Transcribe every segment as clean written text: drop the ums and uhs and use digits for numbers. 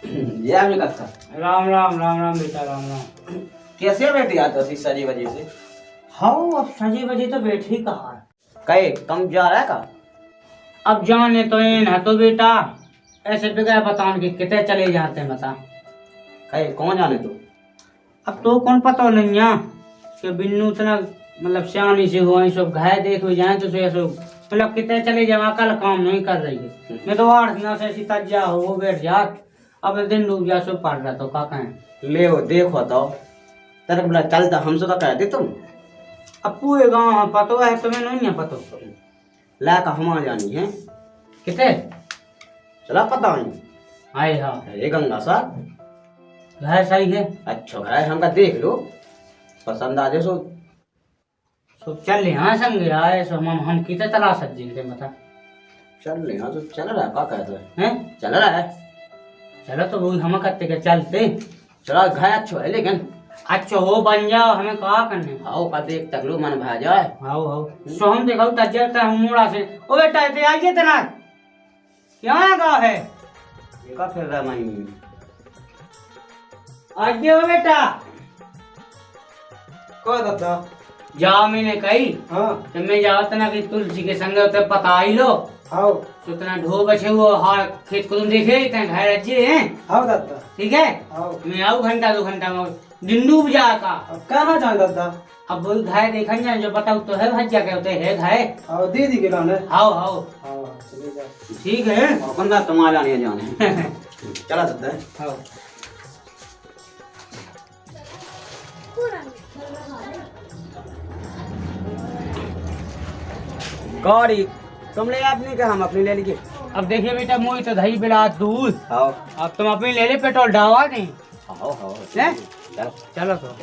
ये आमी कथा। राम राम राम राम बेटा राम राम। कैसे बैठी आज तो सजी वजह से? हाँ अब सजी बजी तो बैठी कहा है। कहे कम जा रहा है का? अब जाने तो इन है तो बेटा ऐसे बगैर बतान के कितने चले जाते हैं बता। कहे कौन जाने तू? अब तो कौन पता नहीं है कि बिन्नू इतना मतलब सियानी से हुआ सब घाय देख हुए जाए तो सो मतलब कितने चले जाए कल काम नहीं कर रही है। मैं तो 8 दिन से ऐसी तज्जा हो वो बैठ जात अब दिन डूब जा सो पड़ रहा तो का कहें। ले वो देखो तो तेरे बोला चलता हमसे तो कह दे तुम। अब पूरे गाँव पतो है तुम्हें नहीं है पतो। ला का हमारा जानी है कितने चला पता नहीं। आए हाँ ये गंगा सा घाय सही है। अच्छा है हमका देख लो पसंद आ जाए सो सो चल यहाँ संग आए सो हम कितने तला सज्जी थे बता। चल ले हाँ तो चल रहा है का कहते हैं चल रहा है। चलो तो वो हम करते के चलते चला घाय अच्छा है लेकिन अच्छा हो बन जाओ हमें कहा करने। आओ का देख तक लो मन भा जाए। हाउ हाउ सो हम देखो तजरता हम मुड़ा से ओ बेटा ते आइए तना यहाँ का है ये का फिर रहा मैं आइए ओ बेटा को दादा जाओ मैंने कही हाँ तो मैं जाओ तना कि तुलसी के संग उते पता आई लो आओ तो तना ढो बचे वो हार खेत को तुम देखे इतने घर अच्छे हैं आओ दादा ठीक है। आओ मैं आऊ घंटा 2 घंटा में दिन डूब जाता। अब कहाँ जाए दादा? अब वही घाय देखन जाए जो बताओ तो है भज्जा के होते है घाय। आओ दीदी के लाने हाउ हाउ आओ चले जा ठीक है। अपन ना तुम्हारा जाने जाने चला दादा हाउ गाड़ी तुम ले अपनी क्या हम अपनी ले लीजिए। अब देखिए बेटा मुझे तो दही बिला दूध आओ अब तुम अपनी ले ले पेट्रोल डावा नहीं आओ आओ हैं? चलो चलो तो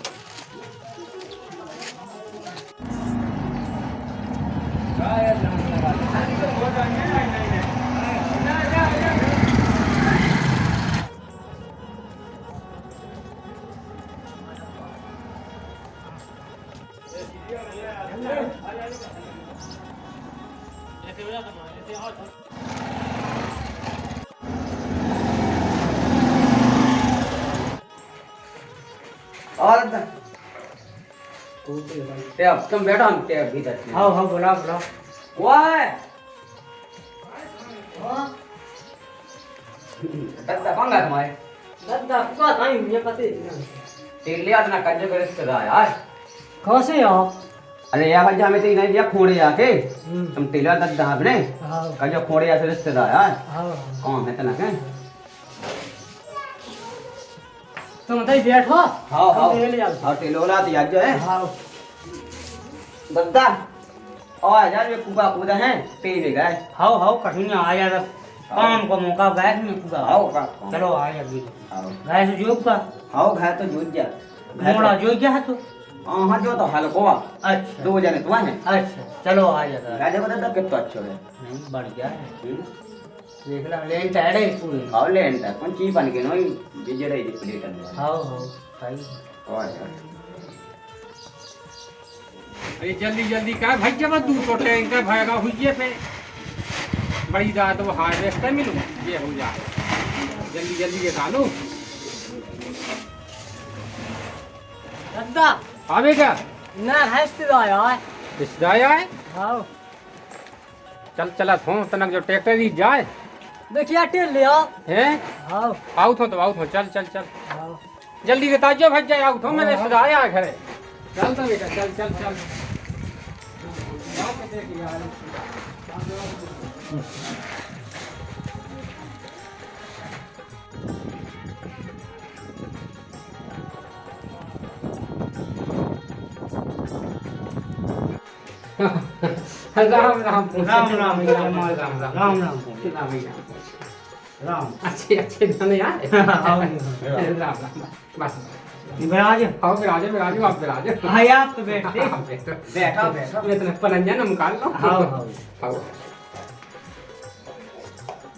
और दादा ते अब तुम बैठो हम ते भीतर हाँ हाँ बोला बोला वाह दादा कौन गा तुम्हारे दादा का नहीं मुझे पता तेल लिया ना कंजो के रिश्तेदार यार कैसे आप अरे यार भाई हमें तो नहीं दिया खोड़े आके तुम तेल दादा आपने हाँ कंजो खोड़े ऐसे रिश्तेदार यार हाँ कौन है तना के तुम तो बैठो हाँ हाँ ले ले हाँ तेल वाला तो याद जो है हाँ दादा और यार ये कुबा कूदा है तेल गए हाउ हाउ कठिन आ जा काम को मौका गैस में पूरा आओ का चलो आ जा अभी आओ गैस जोग का आओ घाय तो जुट जा मोड़ा जोग गया तो हाँ जो तो हाल कोवा अच्छा 2 जने तुम है अच्छा चलो आ जा राजा को दादा कितना अच्छा है नहीं बढ़ गया है देख ला लेन टाइड है पूरी आओ ले एंटा कौन चीज बन के नोई बिजड़े दी प्लेट अंदर हाउ हाउ सही और यार अरे जल्दी जल्दी का भाई जब दूर तो टैंकर भरेगा हुई पे बड़ी रात वो हार्वेस्टर मिलू ये हो जाए जल्दी जल्दी ये डालो दादा आवेगा ना हंसते आया है रिश्तेदार आए हाउ चल चला थो तनक जो ट्रैक्टर ही जाए देखिए टेल ले आओ हैं हाउ आउट हो तो आउट हो चल चल चल हाउ जल्दी से ताजो भज जाए आउट हो मैंने रिश्तेदार आया घरे चल तो बेटा चल चल चल राम राम राम राम राम राम राम राम अच्छे अच्छे धने आए राम राम बस विराज आओ विराज आप विराज भाई आप तो बैठते बैठो बैठो मैं तो पलंजा ना निकाल लो हाउ हाउ आओ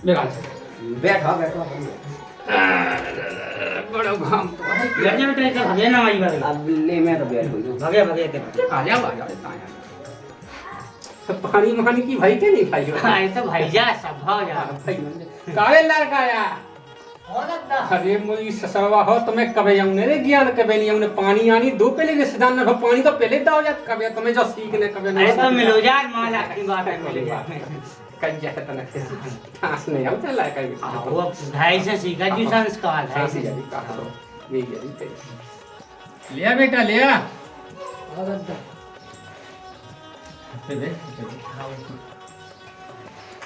विराज बैठो बैठो बड़ा घाम तो है गरजे में ट्रेन का भगे ना माई बारे अब ले मैं तो बैठ गई भगे भगे के आ जाओ पानी मानी की भाई के नहीं भाई आए तो भाई जा सब हो जा भाई काले लड़का आया अरे मोई ससुरवा हो तुम्हें कबे हमने रे ज्ञान कबे नहीं हमने पानी आनी दो पहले रिश्तेदार ने पानी तो पहले दाओ जात कबे तुम्हें जो सीखने कबे अरे तो मिलो जा माला की बात है मिलो जा कज्जा है तने खास नहीं हम चला कभी वो ढाई से सीखा जी संस्कार है ऐसी जाली का तो ये जाली लिया बेटा लिया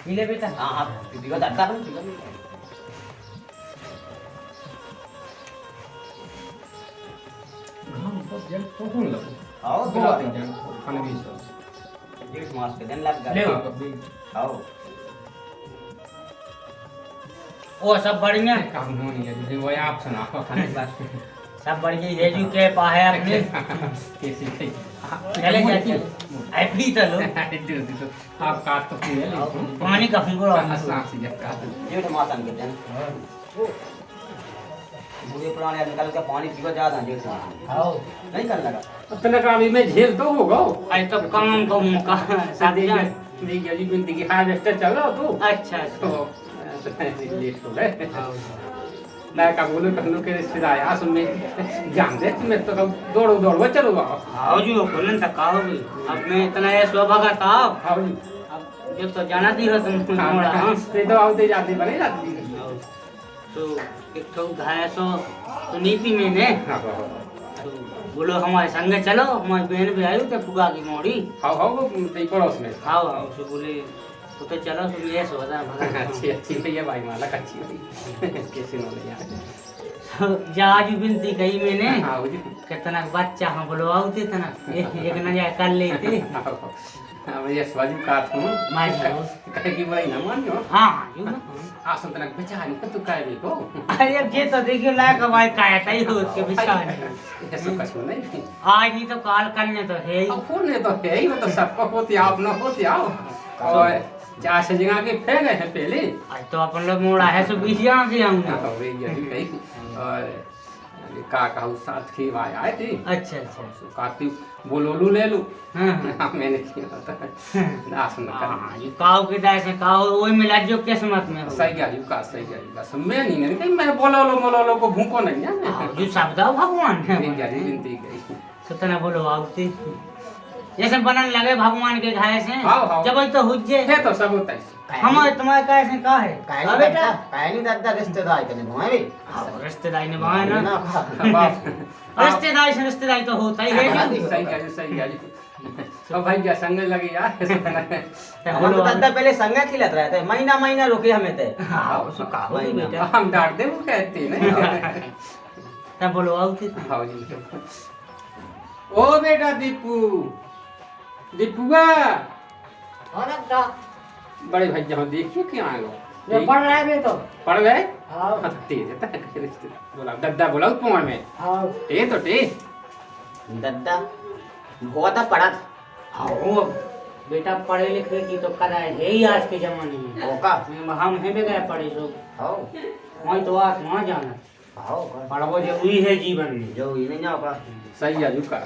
मिले बेटा हाँ दीदी का दादा तो कौन लो आओ बहुत जन खाने भी सो 1.5 मास के दिन लग गए ले आओ ओ सब बढ़िया काम होनी है जो वो आप सुनाओ सब बढ़िया रेजू के पाए अपने कैसी थी चले जाते आई पी तो लो आप काट तो पी ले पानी का फुंगो सांस से काट 1.5 मास के दिन बूढ़े पुराने निकल के पानी पीवा ज्यादा 1.5 मास आओ नहीं कर लगा अपने काम में झेल तो होगा आई तो काम को मुका शादी जा नहीं गली बिंदी की हार्वेस्टर चल रहा तू अच्छा तो लेट हो गए मैं का बोलूं कहनो के रिश्तेदार आस में जान दे तुम्हें तो दौड़ो दौड़ो चलो आओ जी बोलन तक आओ भी अब मैं इतना ये स्वभागा था आओ जी अब जब तो जाना दी हो तुम थोड़ा हां ये तो आते जाते बने जाती तो एक तो घाया सो तो नीति में ने तो बोलो हमारे संग चलो हमारी बहन भी आई तो फुगा की मोड़ी हाउ ते पड़ोस में आओ आओ सो बोले तो चलो तुम ये सोचा भगा अच्छी अच्छी भैया भाई माला अच्छी हुई कैसे होने यार जहाज बिनती कही मैंने हां जी कितना बच्चा हम बोलो आउते तना एक न जाए कर लेते हां ये स्वाजी का था मार कहे की बुराई ना मानियो हां यू ना आसन तक बेचारी को तू काय देखो अरे अब ये तो देखियो लायक हमारे काया तई हो के बिचार ऐसा कुछ नहीं आज नहीं तो काल करने तो है ही अब कौन है तो है ही वो तो सबको होती आप ना होती आओ और चार से जगह के फेंक गए हैं पहले आज तो अपन लोग मोड़ा है सो बीसिया से हमने वे यही कही और का साथ की आए आए थे अच्छा अच्छा काफी बोलोलू ले लू हां मैंने किया था आसन कर हां ये काव के दाय से काव ओई मिला जो किस्मत में हो सही गया यू का सही गया सब मैं नहीं कहीं मैं बोलो को भूको नहीं है जो शब्द भगवान है ये जारी विनती गई सतना बोलो आउती जैसे बनन लगे भगवान के घाय से हाँ। जब तो हुज्जे है तो सब होता है हम तुम्हारे काय से का है काहे बेटा काहे नहीं दादा रिश्तेदार इतने घुमाए भी रिश्तेदारी निभाए ना बाप रिश्तेदारी से रिश्तेदारी तो होता ही है जी सही गया अब भाई क्या संग लगे यार हम तो दादा पहले संगा खिलाते रहते महीना महीना रुके हमें थे हां सो का हो बेटा हम डांट दे वो कहते नहीं तब बोलो आउती हाँ जी ओ बेटा दीपुआ और दादा बड़े भाई जहाँ देखिए क्या आए ये पढ़ रहा है बे तो पढ़ गए हां तेज है बोला दद्दा बोला कुमार में हां टे तो टे दादा बहुत पढ़ा था हां बेटा पढ़े लिखे की तो कदा है ही आज के जमाने में होगा हम है बे गए पढ़े सो आओ मैं तो आज वहां जाना आओ पढ़बो जरूरी है जीवन में जो ये नहीं होगा सही है जुका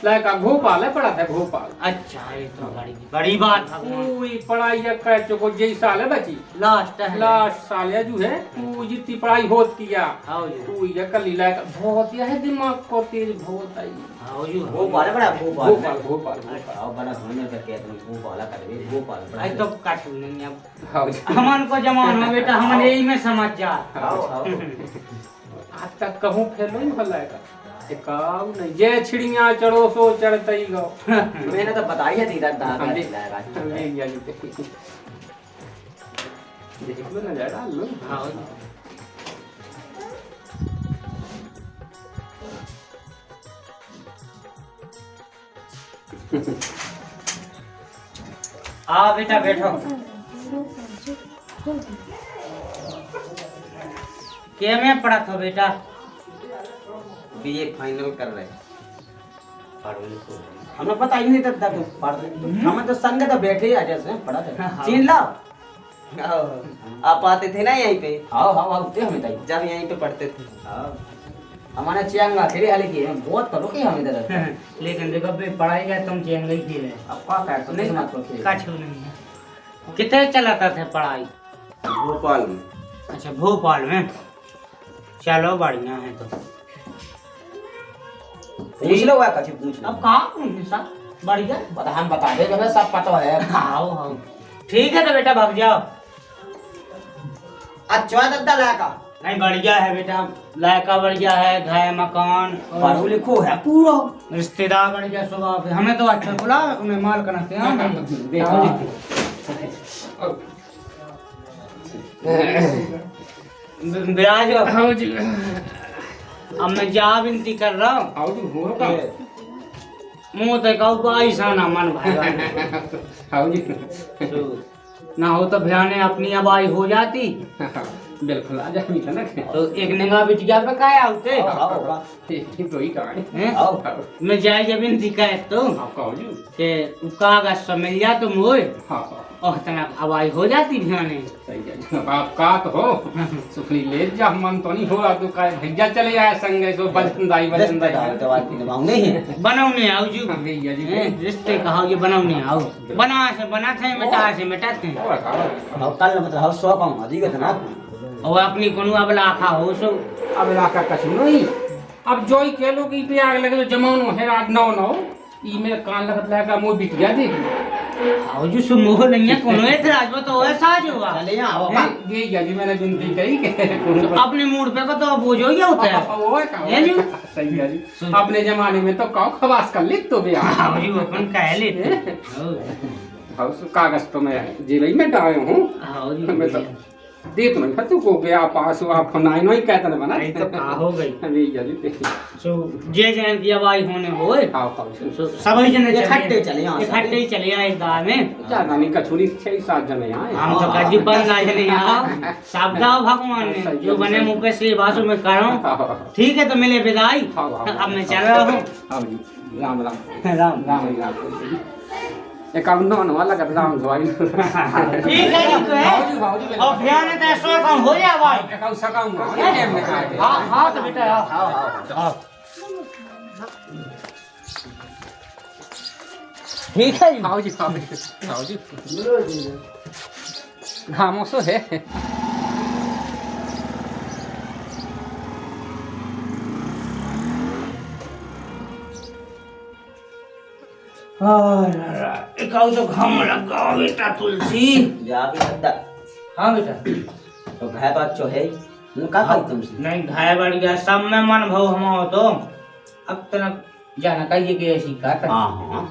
लायका भोपाल है पढ़ा था भोपाल अच्छा ये तो बड़ी बात भगवान पूरी पढ़ाई या कर चुको जई साल है बची लास्ट है लास्ट साल है जो है तू जितनी पढ़ाई होत किया आओ जी तू ये कर ली लायका बहुत यह दिमाग को तेज बहुत आई आओ जी भोपाल बड़ा भोपाल भोपाल आओ बड़ा घूमने का कहते हैं भोपाल कर भी भोपाल आज तो काटू नहीं अब हाँ हमन को जमाना बेटा हमन यही में समझ जा आओ आओ आज तक कहूँ फैलो ही भलाएगा काऊ नहीं जे छिड़िया चढ़ो सो चढ़ते ही गो मैंने तो बताई थी दादा हम ले गया देख लो ना जरा लो आओ आ बेटा बैठो क्या में पढ़ा था बेटा बीए फाइनल कर रहे हमें पता ही नहीं था तुम पढ़ रहे हमें तो संग तो बैठे ही आज से पढ़ा था चीन लाओ आप आते थे ना यहीं पे आओ आओ आते हमें ताई जब यहीं पे पढ़ते थे हमारा चियांगा खेले हाल की बहुत करो कि हमें इधर लेकिन देखो बे पढ़ाई का तुम चेंगे ही खेले अब क्या कर तो नहीं मत खेले काछू नहीं है कितने चलाता था पढ़ाई भोपाल में अच्छा भोपाल में चलो बढ़िया है तो। पूछ लो कछ पूछ लो। अब कहाँ पूछने साहब, बढ़िया। बता हम बता दे हमें सब पता है। आओ आओ ठीक है तो बेटा भाग जाओ। अच्छा दादा लाका नहीं बढ़िया है बेटा, लायका बढ़िया है, घर मकान पढ़ो लिखो है पूरा, रिश्तेदार बढ़िया स्वभाव है। हमें तो अच्छा बोला उन्हें माल करना विराज। हाँ जी अब मैं जा विनती कर रहा हूँ, आओ जी हो का मुँह तक ना मन भाई आओ जी ना हो तो भयाने अपनी अबाई हो जाती बिल्कुल आ जा मिला ना तो एक निगाह बिटिया पे काय आउते ठीक तो ही कहानी हैं? आओ मैं जाए जब इन दिखाए तो आप कहो जी के कागज सब मिल जा तुम होए हाँ और तना अबाई हो जाती भयाने। सही है अब आप का तो हो सुखली ले जा मन तो नहीं हो रहा तो काय भैया चले आए संगे सो बलंदाई तो बात नहीं है। बनाउने आओ जू भैया जी रिश्ते कहा ये बनाउने आओ, बना से बना थे मिटा से मिटा थे अब कल मतलब हम सो पाऊंगा जी का ना और अपनी कोनो अब लाखा हो सो अब इलाका कछु नहीं अब जो ही कह लो कि पे आग लगे तो जमानो है रात 9 ई मेरे कान लगत लगा मुंह बिक गया देख आओ जो सुमोह नहीं है कोनो एतराज में तो ऐसा जो हुआ चले आओ ये जी मैंने विनती करी के अपने मूड पे को तो बोझ हो गया होता है वो है का ये जी सही है जी अपने जमाने में तो काऊ खवास कर ले तो भी आओ जी अपन कह लेते हाउस कागज तो मैं जेबी में डाले हूं आओ जी मैं तो दे तो मैं तू को गया पास आप नहीं नहीं कहता ना बना नहीं तो का हो गई अभी जल्दी सो जे जन की आवाज होने होए आओ सो सभी जने इकट्ठे चले यहाँ इकट्ठे ही चले आए गांव में ज्यादा नहीं कछुरी 6-7 जने आए हम तो कजी बन आए जने यहाँ शब्दा भगवान ने जो बने मुंह पे से भाषा में करो ठीक है तो मिले विदाई अब मैं चल रहा हूँ। हाँ जी राम राम राम राम राम एक काम न वाला का राम धोई ठीक है जी तो है और ध्यान है तो सो काम हो जा भाई एक सकाऊंगा टाइम में खा के हां हां तो बेटा आओ ठीक है जी आओ जी आओ जी खामोश है एक आउ तो घाम लगा बेटा तुलसी जा भी दादा हाँ बेटा तो घर तो अच्छो है मुंह का खाई तुमसे नहीं घाय बढ़ गया सब में मन भाव हम हो तो अब तनक जाना कहिए कि ऐसी का हां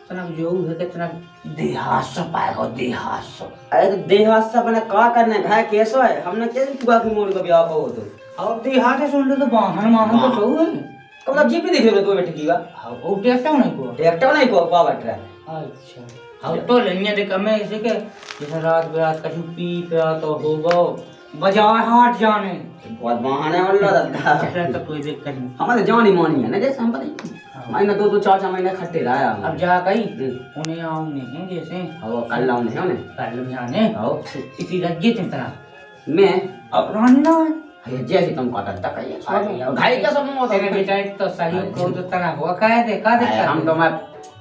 तनक जो है कि तनक देहास पाएगा देहास। अरे तो देहात से अपने का करने घर कैसो है हमने कैसे तुआ की मोड़ को ब्याह को तो और देहात से सुन ले तो वाहन वाहन तो सो है मतलब जीप देख लो तो बैठ की बा वो ट्रैक्टर नहीं को ट्रैक्टर नहीं को पा बैठ रहा अच्छा अब तो लेंगे देख मैं ऐसे के जैसे रात बिरात कहीं पी पिया तो होगा बाजार हाट जाने बहुत बहाने वाला दादा चला तो कोई दिक्कत नहीं हमारे जानी मानी है ना जैसे हम पता महीना 2-4 महीने खट्टे रहा अब जा गई उन्हें आओ नहीं जैसे अब कल लाऊं नहीं होने कल जाने आओ इतनी लगी थी तरह मैं अब रानना ये जैसे तुम काटा तक है घाई का सब मौत तेरे बेटा एक तो सही को तो तना हुआ कह दे का दे हम तो मैं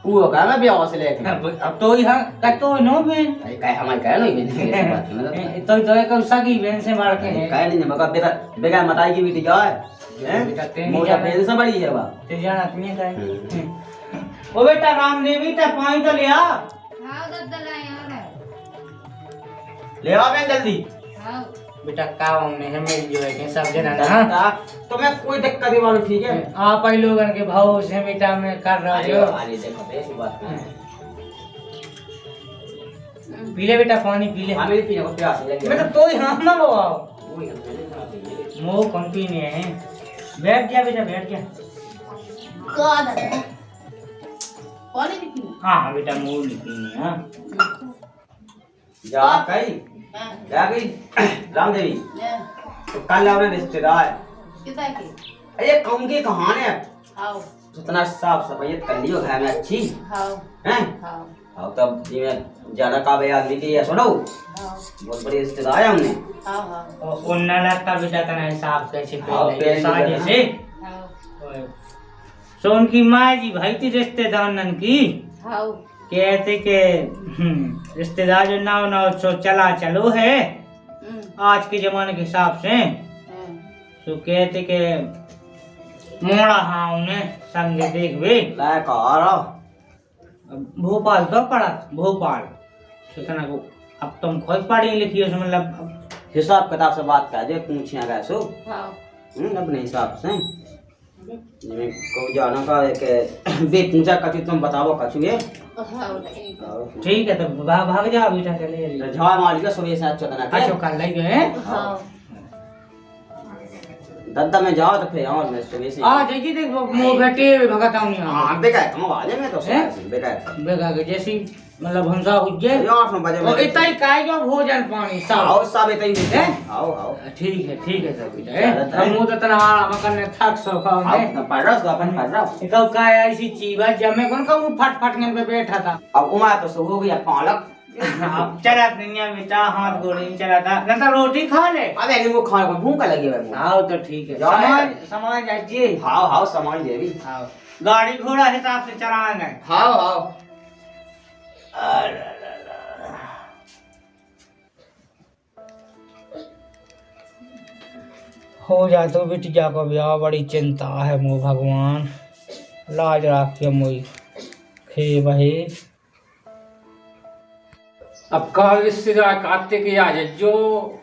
पूरा का मैं ब्याह से लेके अब तो ही का तो नो बे कहे हमारे कहे नहीं तो एक सगी बहन से मार के है कहे नहीं मगर बेटा बेगा मताई की बेटी क्या है बेटा तेरी मोटा बहन से बड़ी है बा ते जाना नहीं का ओ बेटा रामदेवी ता पानी तो ले आ हां दादा लाए आ ले आ बहन जल्दी हां बेटा का हमने है मेरी जो है के सब जना ना तो मैं कोई दिक्कत नहीं वालों ठीक है आप ही लोगन के भाव से बेटा में कर रहा अरे जो अरे देखो ऐसी बात पी ले बेटा पानी पी ले हमें पीने को प्यास है बेटा तो ही हां ना बाबा मो कौन पीने हैं बैठ जा बेटा बैठ जा का दादा पानी भी पी हां बेटा मूल नहीं पीने हां जा कहीं जा गई रामदेवी तो कल आपने रिश्तेदार कितना के ये कहूँ की कहानी है हां जितना साफ सफाई कर लियो घर में अच्छी हां हैं हां और तब जी में ज्यादा काबे आदमी की ये सुनो हां बहुत बड़ी रिश्तेदार है हमने हां हां और उन्ना लगता बेटा तना हिसाब कैसे हाँ, पहले साजे से हां सो उनकी माँ जी भाई थी रिश्तेदार की हां कहते के रिश्तेदार जो नाव नाव सो चला चलो है आज के जमाने के हिसाब से सो कहते के मोड़ा हाँ उन्हें संगे देख वे ला कर भोपाल तो पढ़ा भोपाल सोचना को अब तुम खुद पढ़ी लिखी हो मतलब हिसाब किताब से बात कर जे पूछिया गए सो हाँ अपने हिसाब से जिਵੇਂ को जाना का के बे पूछा कछु तुम बताओ कछु ये हाँ ठीक है। ठीक है तो भाग जाओ बेटा चले झवा मार के सुबह से चोदना के अच्छा कल लग गए हाँ दद्दा में जाओ तो फिर और मैं सुबह से आ जाइए देख मो बेटे भगत आऊं यहां हां बेका हम वाले में तो हैं? बेका बेगा के जैसी मतलब हमसा हो गए यार 8 बजे और इतना ही काय जो भोजन पानी सब आओ सब इतना ही हैं? आओ ठीक है सब बेटा चलो, हम मुंह तो तना मकन ने थक सो खाओ आओ ने पढ़ रहा अपन पढ़ रहा तो काय ऐसी चीज है जब मैं कौन का वो फट फट के पे बैठा था अब उमा तो सो हो गया पालक अब चला दुनिया बेटा हाथ गोड़े नहीं चला था ना तो रोटी खा ले अबे नहीं वो खाने को भूख लगी है मुझे आओ तो ठीक है जाओ समझ जाइए हां हां समझ ले भी आओ गाड़ी घोड़ा हिसाब से चलाएंगे हां हां हो जा तो बिटिया को ब्याह बड़ी चिंता है मो भगवान लाज राखिए मोई खे बहे अब कल रिश्तेदार कार्तिक के आज जो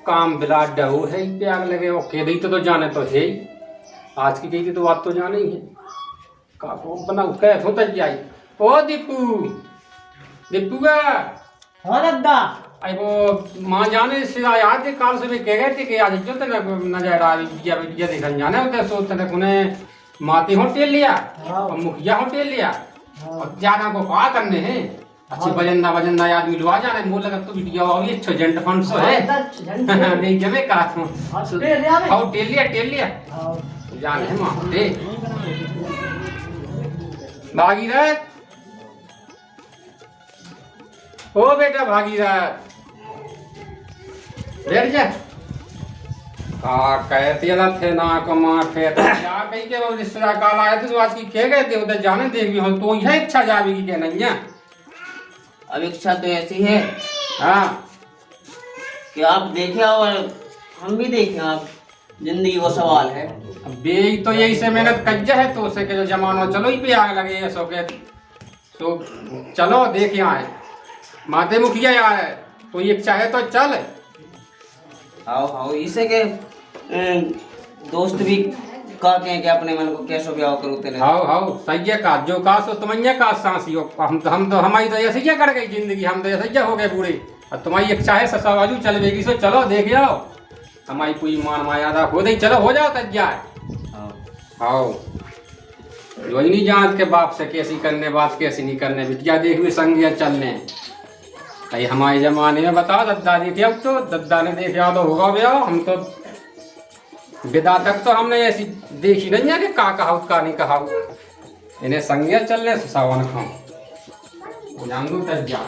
काम बिला डहू है पे आग लगे वो कह दी तो जाने तो है ही आज की गई थी तो बात तो जाने ही है का को बना कह तो तक जाई ओ दीपू का हाँ दादा आई वो मां जाने से याद है काल से भी कह गए थे कि आज जो तने नजर आ बिया बिया देखन जाने होते सो तने कोने माती होटल लिया और मुखिया होटल लिया और जाना को का करने हैं अच्छी बजंदा आदमी लुआ जाने मोल लगा तो बिटिया अभी अच्छा जेंट फंड सो है नहीं जमे का हूं हां टेल लिया जाने है मां दे भागीरथ ओ बेटा भागीरथ बैठ जा कहते ना थे ना कमा थे यार कहीं के वो रिश्तेदार काल आए थे तो आज की कह गए थे उधर जाने देख भी हो तो यह इच्छा जावी की क्या नहीं है अब इच्छा तो ऐसी है हाँ कि आप देखे और हम भी देखें आप जिंदगी वो सवाल है अब बे तो यही से मेहनत कज्जा है तो उसे के जो जमानो चलो ही पे आग लगे ये सो के तो चलो देख यहाँ है माते मुखिया यहाँ है तो ये चाहे तो चल आओ आओ इसे के दोस्त भी कहते हैं कि अपने मन को कैसो ब्याह करो तेरे हाउ हाउ सही का जो का सो तुम्हारे का सांसी हो हम तो हमारी तो ऐसे ही कर गई जिंदगी हम तो ऐसे ही हो गए बूढ़े और तुम्हारी एक चाहे ससावाजू चल बेगी सो चलो देख जाओ हमारी पूरी मान मायादा हो गई चलो हो जाओ तक जाए हाउ जो नहीं जानत के बाप से कैसी करने बात कैसी नहीं करने बिटिया देख भी संग या चलने भाई हमारे जमाने में बताओ दद्दा देखे अब तो दद्दा ने देखा तो होगा ब्याह हम तो विदा तक तो हमने ऐसी देखी नहीं है कि का कहा का नहीं कहा इन्हें संज्ञा चलने से सावन खाओ जान दो तक जा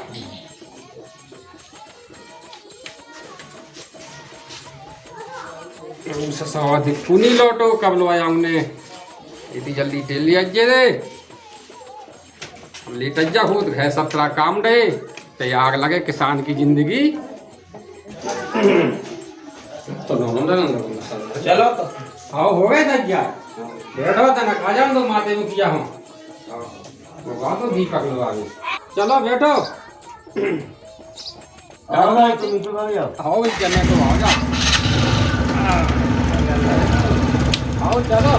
पुनी लौटो कब लो आया हमने इतनी जल्दी टेल लिया रे लेट जा खुद है सब तरह काम डे ते आग लगे किसान की जिंदगी तो चलो तो हाँ हो गए तक जा बैठो तना खा जाओ तो माते मुखिया हूँ तो दीपक लो आगे चलो बैठो आओ चलने तो आओ जा आओ चलो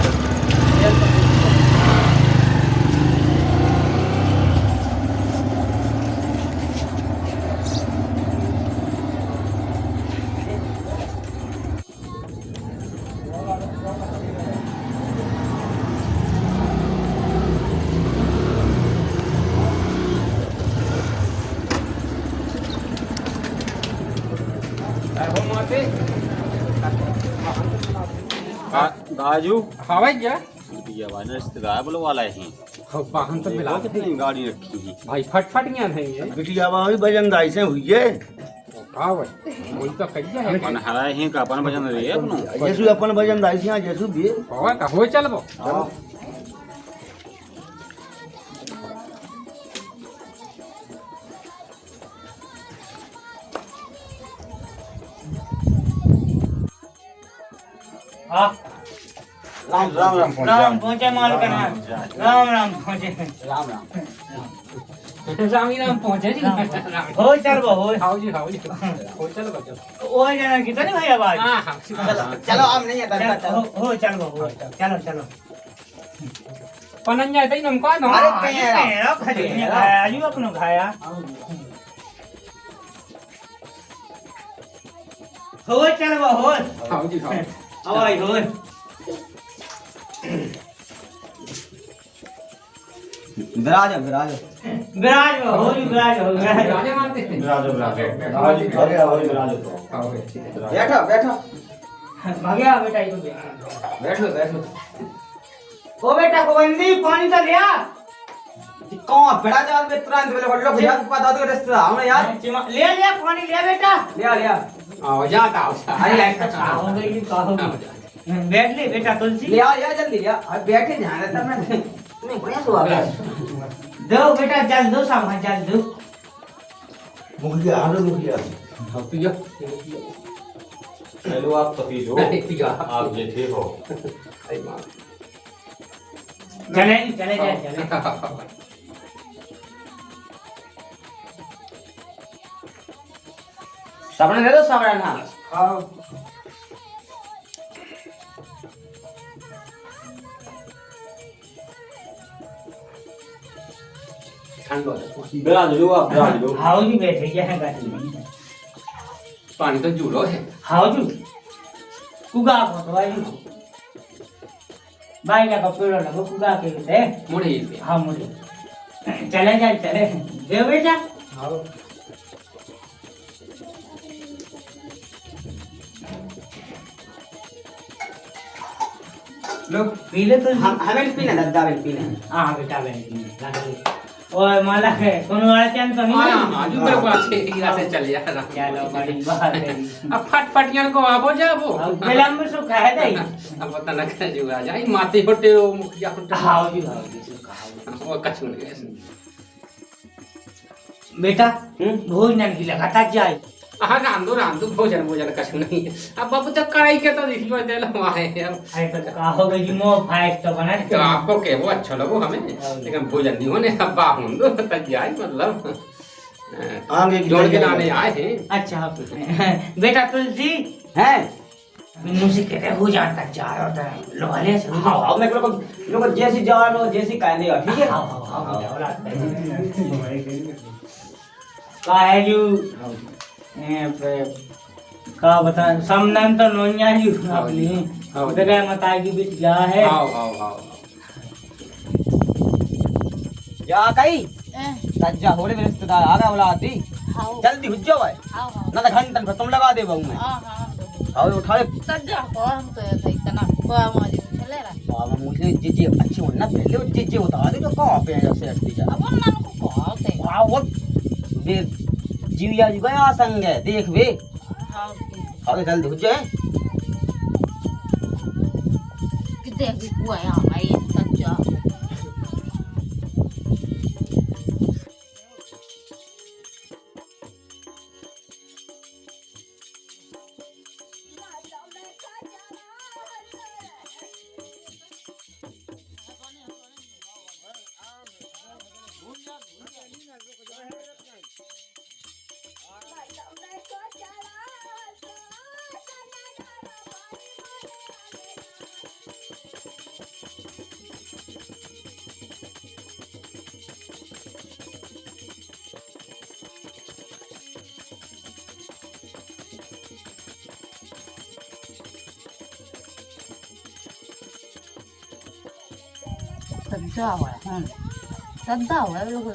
राजू हाँ भाई क्या ये भाई ने रिश्तेदार बोलो वाला है वाहन तो मिला कितनी गाड़ी रखी है भाई फटफट गया नहीं है बिटिया भी भजन दाई से हुई है हाँ भाई वही तो कहिया है अपन हरा है का अपन भजन रे अपनो जैसु अपन भजन दाई से जैसु भी और का हो चलबो हाँ राम राम राम पहुंचे माल का नाम राम राम पहुंचे राम राम रामी राम पहुंचे जी हो चल बो हो हाउ जी हो चलो बच्चों ओ जना कितनी भाई आवाज हां हां चलो हम नहीं है हो हो चल बो हो चलो चलो पनन जाए तई नम को नो अरे पेड़ा खजे ने खाया जी अपनो खाया हो चल बो हो हाउ जी हाउ आवाज हो विराज विराज विराज हो जी विराज हो विराज राजे मानते हैं अरे अरे विराज हाउ ठीक है बैठो बैठो भाग्या बेटा इको बैठो बैठो ओ बेटा गोविंदी पानी तो लिया कौन बड़ा जाल में तुरंत बोले बोलो भैया को पता दो रिश्ता हमने यार ले लिया पानी लिया बेटा लिया लिया आओ जाता आओ अरे लाइट का हो गई कहो बैठ ले बेटा तुलसी लिया लिया जल्दी लिया अब बैठे ध्यान रहता मैं नहीं बढ़िया सो आ गया दो बेटा जल दो सामान जल दो मुखिया हम लोग मुखिया हाउ पियो हेलो आप तो पी लो पियो आप ये थे हो आई मां चले चले जाए चले साबण दे दो साबण ना हाउ ठंड हो विराज लो आप विराज लो हाउ जी बैठे हैं गाड़ी में पानी तो जुड़ो है हाउ जी कुगा को तो आई भाई का पेड़ो लगो कुगा के से मुड़े पे हां मुझे चले जाए चले दे बेटा हाउ लोग पी ले तो हम हमें पीना दादा में पीना हां बेटा बैठ ओए माला है कोनो वाला चैन तो नहीं हां हां जो मेरे को अच्छे हीरा से चल जा रहा चलो बड़ी बात है अब फटफटियान को आबो जाबो अब फिल्म में सो कहे दई अब पता न कर जो आ जाई माते होटे मुखिया होटे हाउ जी सो कहा वो कछु नहीं बेटा भोजन की लगातार जाए हाँ रांधो भोजन कछु नहीं अब बाबू तो कढ़ाई के तो देखियो देल हमारे अब आई तो कहा हो गई मो फाइट तो बना तो आपको के वो अच्छा लगो हमें लेकिन भोजन नहीं होने अब बाप हम दो तक जाए मतलब आगे की जोड़ के लाने आए हैं अच्छा बेटा तुलसी है बिन्नू से कहते हो जान तक जा रहा था लोहाले से हां हां मैं लोग जैसी जा लो जैसी कहने का ठीक है हां का है जो का बता समनन तो नोन्या जी अपनी बेटा मताई की बीच जा है आओ जा कई सज्जा होले में रिश्तेदार आ गया औलाद दी हाउ जल्दी हुज जाओ भाई हाउ हाउ ना तो घंटन खत्म लगा दे बहु मैं हां हां आओ उठा ले सज्जा को हम तो ऐसा इतना को मुझे चले रहा बाबा मुझे जीजे अच्छी होना पहले वो जीजे उतार दे तो कहां पे है जैसे हटती जा अब उन को कहते वाह वो बे जीविया जी गया संग है देख वे हाउ आओ जल्दी हुज जाए किते भी हुआ है भाई सज्जा सज्जा हुआ है सज्जा हुआ है लोग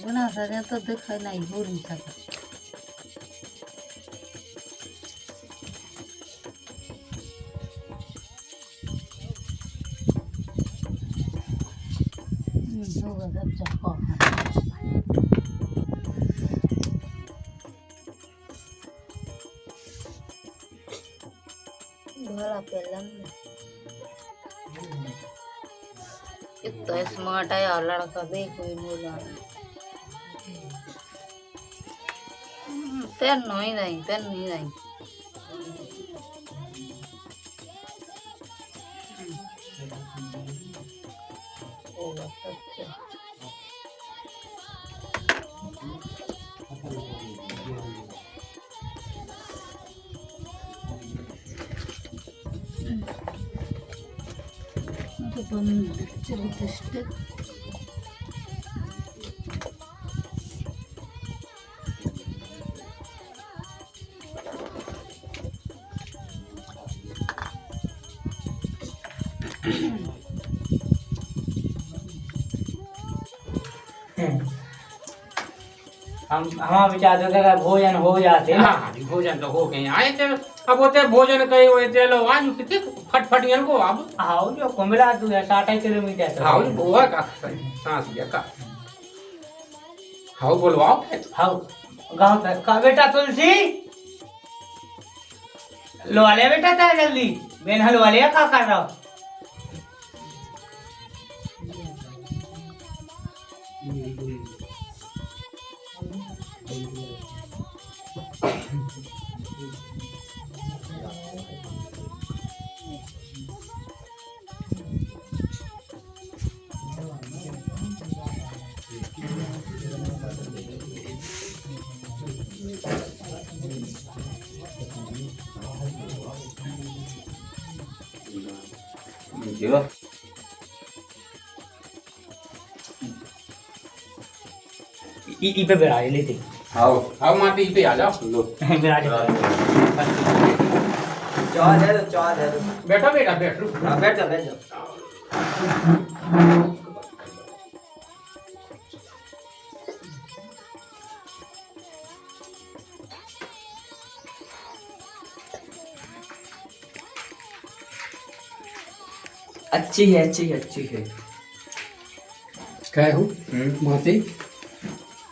बिना सजा तो दिखाई नहीं हो नहीं सकता होगा सज्जा को घोड़ा पेलन इतना स्मार्ट है और लड़का देखो मोला पेन नहीं नहीं पेन नहीं नहीं चलो टेस्ट हम विचार का भोजन हो जाते हाँ हाँ जी, भोजन तो हो गए आए थे। अब होते भोजन कहे हुए थे लो आज कितने फटफट को अब हाँ जो कुंबला तू है 60 किलोमीटर से हाँ गोवा का सांस लिया का हाँ बोलवाओ हाँ गाँव तक का बेटा तुलसी लो ले बेटा था जल्दी बेन हलवा ले क्या कर रहा हो Chưa? ई पे बैठा लेते आओ माटी पे आ जाओ लो बैठा चाह दे दो बैठो बेटा बैठो हाँ बैठ जाओ अच्छी है अच्छी है कहे हो माटी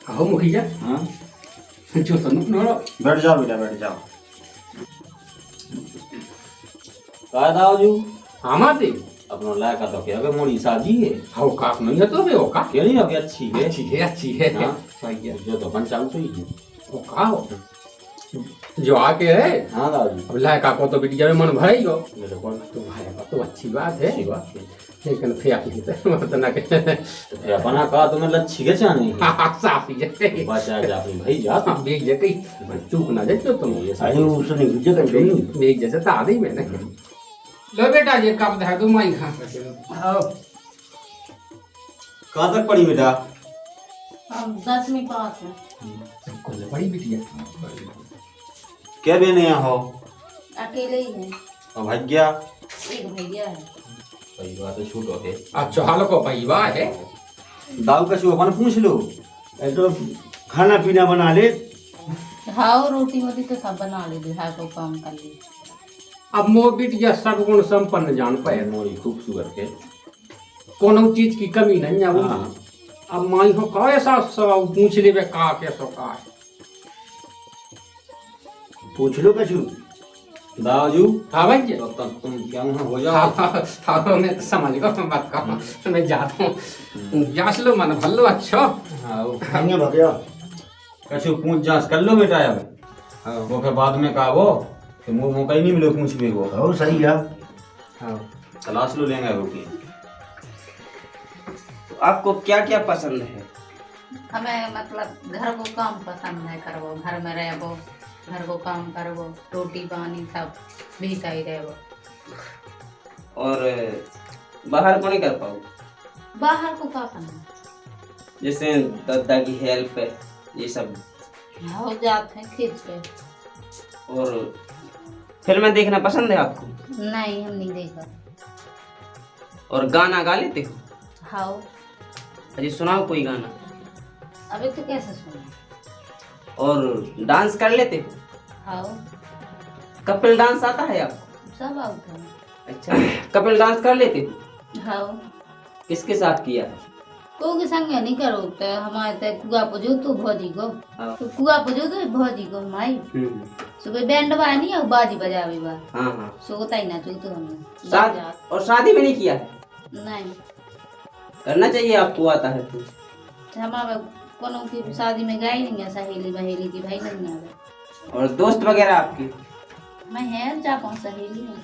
आओ मुखिया हाँ जो तो नो बैठ जाओ बेटा बैठ जाओ कहा था जू हाँ माटी अपना लायक तो क्या के मोड़ी शादी है आओ काफ नहीं है तो बे ओका क्या नहीं हो गया अच्छी है हाँ सही है जो तो पंचांग तो ही है ओका हो जो आके है हाँ दादी अब लायका को तो बिटिया में मन भरेगा बिल्कुल तो भाई तो अच्छी बात है अच्छी बात है लेकिन फिर आप ही तो ना के तो फिर अपना कहा तुम्हें लच्छी के चाहने साफी जैसे बचा जा अपनी भाई जा हाँ बेग जैसे चूक ना जाए तुम ये अरे उसने गुजर कर गई बेग जैसे तो आदि मैंने लो बेटा ये कप धर दो माई खा आओ कहाँ तक पड़ी बेटा हम 10वीं पास है कौन बड़ी बिटिया क्या बहने यहाँ हो अकेले ही है और भाग्या एक भैया है सही बात है छूट होते अच्छा हाल को पैवा है दाऊ का शो अपन पूछ लो तो खाना पीना बना ले हाँ रोटी वोटी तो सब बना ले बिहार को काम कर ले अब मो बिटिया सब गुण संपन्न जान पाए मोरी खूब सुगर के कोनो चीज की कमी नहीं है वो हाँ। अब माई हो का ऐसा सब पूछ लेबे का के सो का पूछ लो कछु दाऊजू हाँ भाई तब तुम क्या वहाँ हो जाओ हाँ मैं तो समझ गया बात का मैं जाता हूँ जांच लो मन भल्लो अच्छा हाँ खाएंगे भगया कछु पूछ जांच कर लो बेटा अब वो के बाद में कहा वो कि मुँह मौका ही नहीं मिलो पूछ भी वो और सही है हाँ तलाश लो लेंगे रोटी तो आपको क्या क्या पसंद है हमें मतलब घर को काम पसंद है करवो घर में रहबो घर को काम करवो रोटी पानी सब भी सही रहबो और बाहर को नहीं कर पाओ बाहर को का करना जैसे दादा की हेल्प ये सब हो जाते हैं खींच के और फिल्में देखना पसंद है आपको नहीं हम नहीं देखा और गाना गा लेते हो हाँ अजी सुनाओ कोई गाना अभी तो कैसे सुना और डांस कर लेते हो हाँ कपिल डांस आता है आपको सब आउट है अच्छा कपिल डांस कर लेते हो हाँ किसके साथ किया है को के संग नहीं करो तो हमारे ते कुआ पजो तो भौजी को हाँ। तो कुआ पजो तो भौजी को हमारी सुबह बैंड बानी और बाजी बजावे बा हाँ हाँ सोता ही ना तो हमने शाद और शादी में नहीं किया है नहीं करना चाहिए आपको आता है तो हमारे कोनो की शादी में गई नहीं है सहेली बहेली की भाई नहीं आवे और दोस्त वगैरह आपकी? मैं है जा कौन सहेली है।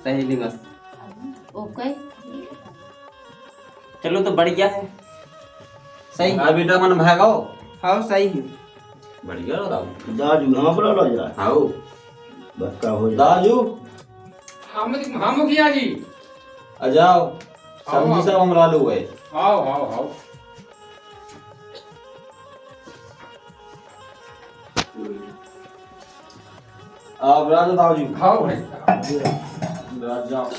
सहेली बस। ओके चलो तो बढ़िया है, सही हाँ बेटा मन भागो। हाँ सही है। बढ़िया बताओ। दाजू हाँ बुला लो यार, आओ बक्का हो जा। दाजू हाँ मुखिया जी। आ जाओ, सब्जी सब हम ला लो है। आओ आओ आओ। आप राज दाजू। आओ भाई। राज जाओ।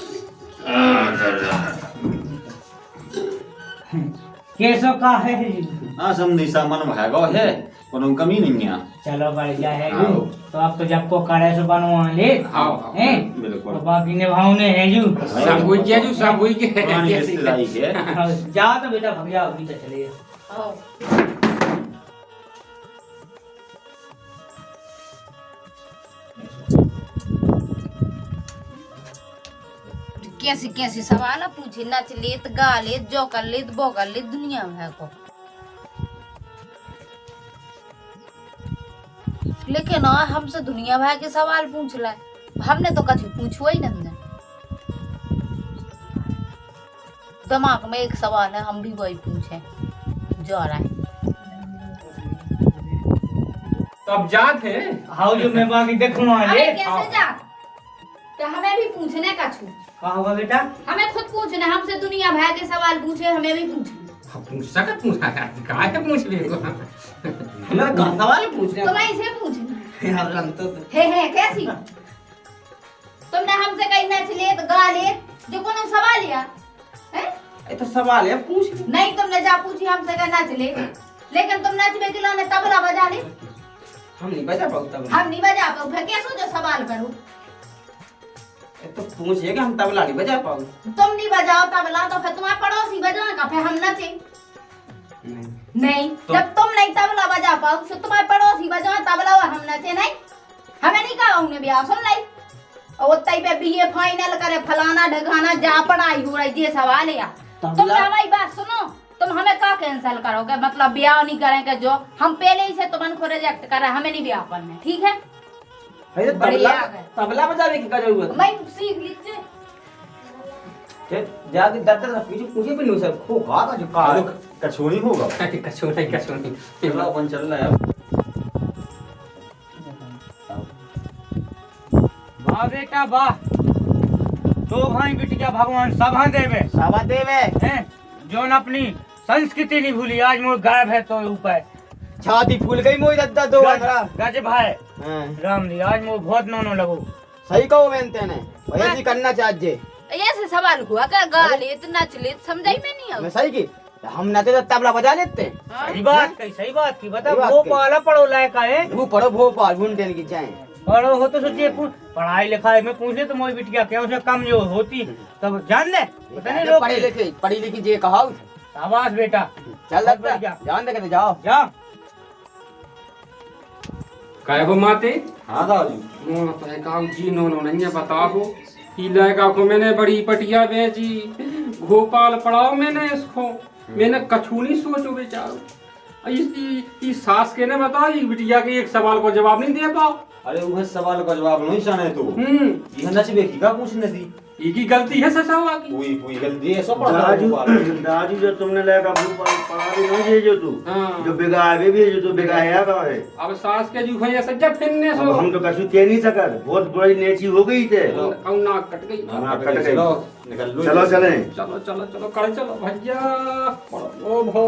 कैसो का है? हाँ समझी मन भागो है, कोनो कमी नहीं है। चलो बढ़िया है हाँ। जू। तो अब तो जब को करे सो बनवा ले आओ आओ। हैं, बिल्कुल। तो बाकी निभावने है जू। सब हुई के जू, सब हुई के। पुरानी रिश्तेदारी है। हाँ, जाओ तो बेटा भग जाओ, अभी तो चले आओ। कैसी कैसी सवाल पूछे, नच लेत गा लेत जो कर लेत वो कर लेत दुनिया में को। लेकिन हमसे दुनिया भर के सवाल पूछ ला, हमने तो कभी पूछो ही नहीं। दिमाग में एक सवाल है, हम भी वही पूछे जो रहा है। तो अब जात है। हाउ जो मैं बाकी देखूं अरे ले। कैसे जा, तो हमें भी पूछने का छू। का होगा बेटा? हमें खुद पूछना, हमसे दुनिया भर के सवाल पूछे, हमें भी पूछना। पूछ सकत पूछा कहाँ से पूछ ले। हमें कहाँ सवाल पूछने? तो ऐसे पूछना यार हम तो है कैसी। तुमने हमसे कहीं नच लेत गा लेत जो कोनो सवाल या है? ये तो सवाल है, पूछ। नहीं तुमने जा पूछी हमसे कहीं नच ले, लेकिन तुम नचबे के लाने तबला बजा ले। हम नहीं बजा पाओ तब। हम नहीं बजा पाओ, फिर कैसे जो सवाल करूं। ये तो पूछिए कि हम तबला नहीं बजा पाओ। तुम नहीं बजाओ तबला तो फिर तुम्हारे पड़ोसी बजाएगा, फिर हम नचे नहीं। जब तुम नहीं तबला बजा पाओ तो तुम्हारे पड़ोसी बजाए तबला और हम नचे नहीं। हमें नहीं कहा उन्हें ब्याह सुन लाई और उतई पे बीए फाइनल करे फलाना ढगाना जा पढ़ाई हो रही ये सवाल है। तुम हमारी बात सुनो, तुम हमें का कैंसिल करोगे, मतलब ब्याह नहीं करेंगे जो हम पहले ही से तुमन को रिजेक्ट कर रहे, हमें नहीं ब्याह करना, ठीक है। अरे बढ़िया तबला है। तबला बजाने की क्या जरूरत है? मैं सीख लीजिए। जाके दर्द से पूछे भी नहीं सर, खो खा जो का हेलो, कछोनी होगा। कछोनी। चलो अपन चल रहा है। वाह बेटा वाह, तो भाई बिटिया भगवान सभा देवे सावा देवे हैं, जोन अपनी संस्कृति नहीं भूली। आज मोर गायब है तो ऊपर छाती फूल गई मोई दद्दा दो अंदरा। गज भाई हां राम जी, आज मोर बहुत नोनो लगो। सही कहो मेनते ने, वैसे करना चाहिए। ऐसे सवाल हुआ कर गा लेत नच लेत समझाई में नहीं मैं आऊ। सही की हम नाते तो तबला बजा लेते हैं। सही बात कही, सही बात की। बता सही बात वो कही। पाला पढ़ो लायक है, वो पढ़ो भोपाल घूमने की जाए। पढ़ो हो तो सोचिए पढ़ाई लिखाई में पूछे तो मोई बिटिया क्या उसे कम जो होती तब जान ले, पता नहीं लोग। पढ़ी लिखी जे कहा शाबाश बेटा, चल बहुत लगता बढ़िया। जान दे के जाओ। जा काय गो माते। हाँ दाजू। नो तो है काम जी नो नहीं है बताओ। ही लगा को मैंने बड़ी पटिया बेची, भोपाल पढ़ाओ मैंने इसको, मैंने कछूनी सोचो बेचारो। इस सास के ने बताओ ये बिटिया के एक सवाल को जवाब नहीं दे पाओ। अरे वह सवाल का जवाब नहीं जाने तो यह नचबे की का पूछने थी। ये की गलती है ससावा की। कोई कोई गलती है, सब पढ़ा दाजू भोपाल। दाजू जो तुमने लगा पढ़ा भी नहीं है जो तू हाँ। जो बिगाए भी जो तू बिगाया का है। अब सास के जू भैया सज्जा फिरने अब सो हम तो कछु कह नहीं सकत, बहुत बड़ी नेची हो गई थे। कौना कट गई। हाँ, कट गई। चलो निकल लो। चलो चले। चलो चलो चलो कर चलो भैया। ओ भो